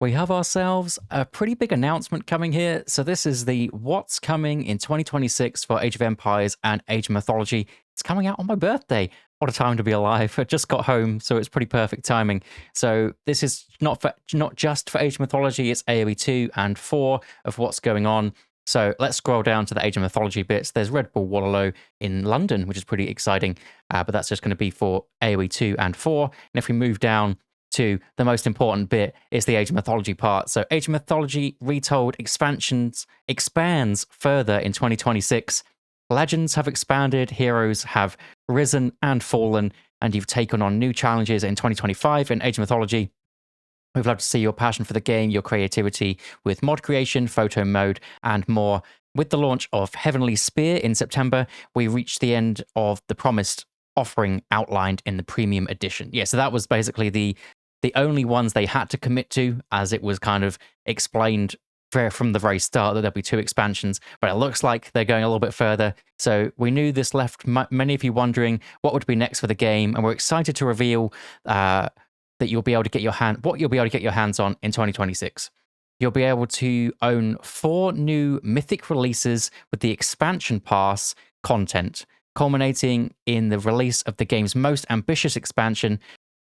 We have ourselves a pretty big announcement coming here. So this is the what's coming in 2026 for Age of Empires and Age of Mythology. It's coming out on my birthday. What a time to be alive. I just got home, so it's pretty perfect timing. So this is not just for Age of Mythology, it's AoE 2 and 4 of what's going on. So let's scroll down to the Age of Mythology bits. There's Red Bull Wallow in London, which is pretty exciting, but that's just going to be for AoE 2 and 4. And if we move down to the most important bit is the Age of Mythology part. So Age of Mythology Retold expands further in 2026. Legends have expanded, heroes have risen and fallen, and you've taken on new challenges in 2025 in Age of Mythology. We'd love to see your passion for the game, your creativity with mod creation, photo mode, and more. With the launch of Heavenly Spear in September, we reached the end of the promised offering outlined in the premium edition. Yeah, so that was basically the only ones they had to commit to, as it was kind of explained from the very start that there'll be 2 expansions, but it looks like they're going a little bit further. So we knew this left many of you wondering what would be next for the game, and we're excited to reveal that you'll be able to get your hands on in 2026. You'll be able to own 4 new mythic releases with the expansion pass content, culminating in the release of the game's most ambitious expansion,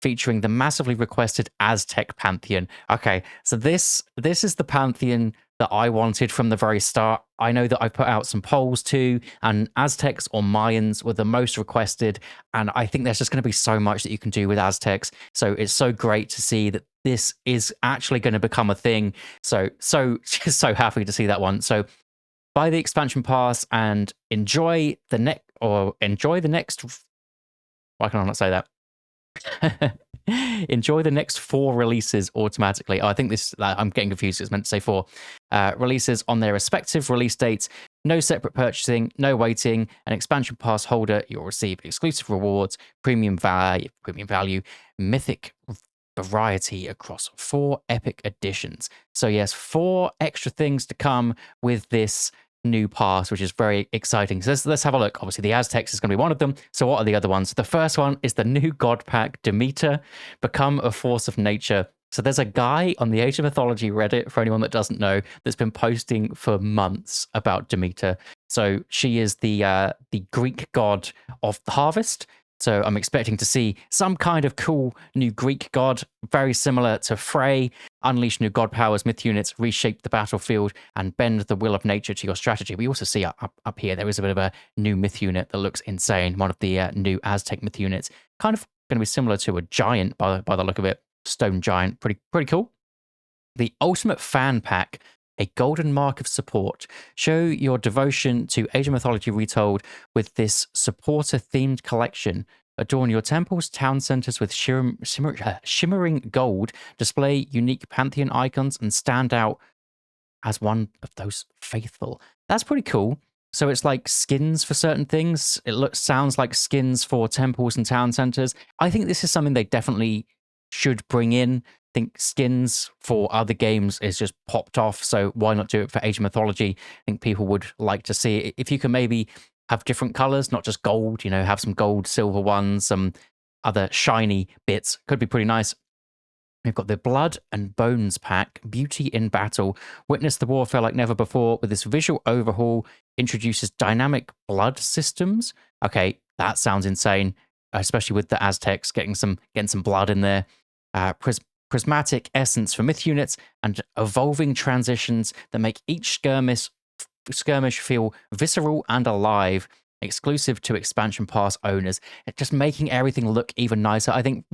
featuring the massively requested Aztec Pantheon. Okay, so this is the Pantheon that I wanted from the very start. I know that I put out some polls too, and Aztecs or Mayans were the most requested, and I think there's just going to be so much that you can do with Aztecs. So it's so great to see that this is actually going to become a thing. So just so happy to see that one. So buy the expansion pass and enjoy the next. Why can I not say that? Enjoy the next 4 releases automatically. I think I'm getting confused. It's meant to say 4 releases on their respective release dates. No separate purchasing, no waiting. An expansion pass holder, you'll receive exclusive rewards, premium value, mythic variety across 4 epic editions. So yes, 4 extra things to come with this new pass, which is very exciting. So let's have a look. Obviously, the Aztecs is going to be one of them. So what are the other ones? The first one is the new god pack, Demeter, Become a Force of Nature. So there's a guy on the Age of Mythology Reddit, for anyone that doesn't know, that's been posting for months about Demeter. So she is the Greek god of the harvest. So I'm expecting to see some kind of cool new Greek god, very similar to Frey, unleash new god powers, myth units, reshape the battlefield, and bend the will of nature to your strategy. We also see up here, there is a bit of a new myth unit that looks insane. One of the new Aztec myth units, kind of going to be similar to a giant by the look of it, stone giant, pretty cool. The Ultimate Fan Pack, a golden mark of support. Show your devotion to Age of Mythology Retold with this supporter-themed collection. Adorn your temples, town centers with shimmering gold. Display unique Pantheon icons and stand out as one of those faithful. That's pretty cool. So it's like skins for certain things. Sounds like skins for temples and town centers. I think this is something they definitely should bring in. Think skins for other games is just popped off, so why not do it for Age of Mythology? I think people would like to see it. If you can maybe have different colors, not just gold, have some gold, silver ones, some other shiny bits, could be pretty nice. We've got the Blood and Bones pack, Beauty in Battle. Witness the warfare like never before with this visual overhaul. Introduces dynamic blood systems. Okay, that sounds insane, especially with the Aztecs getting some blood in there. Prismatic essence for myth units and evolving transitions that make each skirmish feel visceral and alive, exclusive to expansion pass owners. Just making everything look even nicer. I think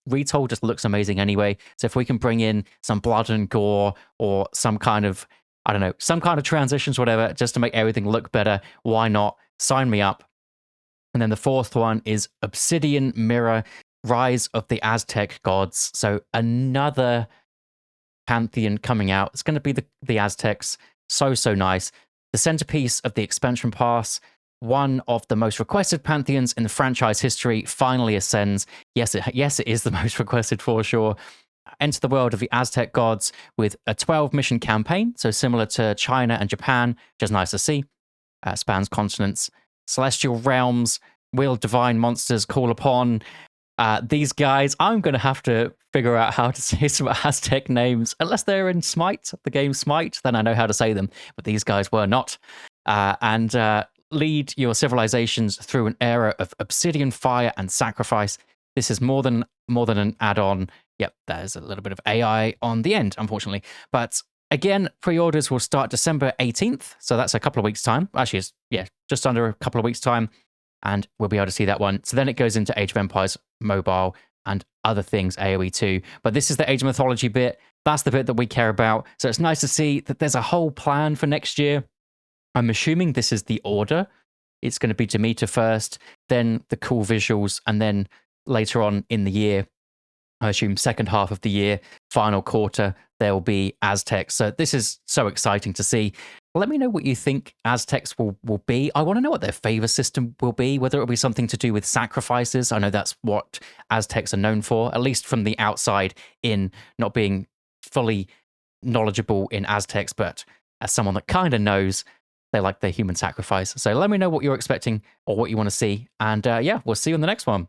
Retold just looks amazing anyway. So if we can bring in some blood and gore or some kind of transitions, whatever, just to make everything look better, why not? Sign me up. And then the 4th one is Obsidian Mirror, Rise of the Aztec Gods. So another Pantheon coming out. It's going to be the Aztecs. So nice. The centerpiece of the expansion pass, one of the most requested Pantheons in the franchise history, finally ascends. Yes, it is the most requested for sure. Enter the world of the Aztec gods with a 12-mission campaign, so similar to China and Japan, which is nice to see. Spans continents, celestial realms, will divine monsters call upon. These guys, I'm going to have to figure out how to say some Aztec names. Unless they're in Smite, the game Smite, then I know how to say them. But these guys were not. And lead your civilizations through an era of obsidian fire and sacrifice. This is more than an add-on. Yep, there's a little bit of AI on the end, unfortunately. But again, pre-orders will start December 18th. So that's a couple of weeks' time. Actually, it's, just under a couple of weeks' time. And we'll be able to see that one. So then it goes into Age of Empires Mobile and other things, AoE 2. But this is the Age of Mythology bit. That's the bit that we care about. So it's nice to see that there's a whole plan for next year. I'm assuming this is the order. It's going to be Demeter first, then the cool visuals, and then later on in the year, I assume second half of the year, final quarter, there will be Aztecs. So this is so exciting to see. Let me know what you think Aztecs will be. I want to know what their favor system will be, whether it will be something to do with sacrifices. I know that's what Aztecs are known for, at least from the outside in not being fully knowledgeable in Aztecs, but as someone that kind of knows, they like their human sacrifice. So let me know what you're expecting or what you want to see. And we'll see you in the next one.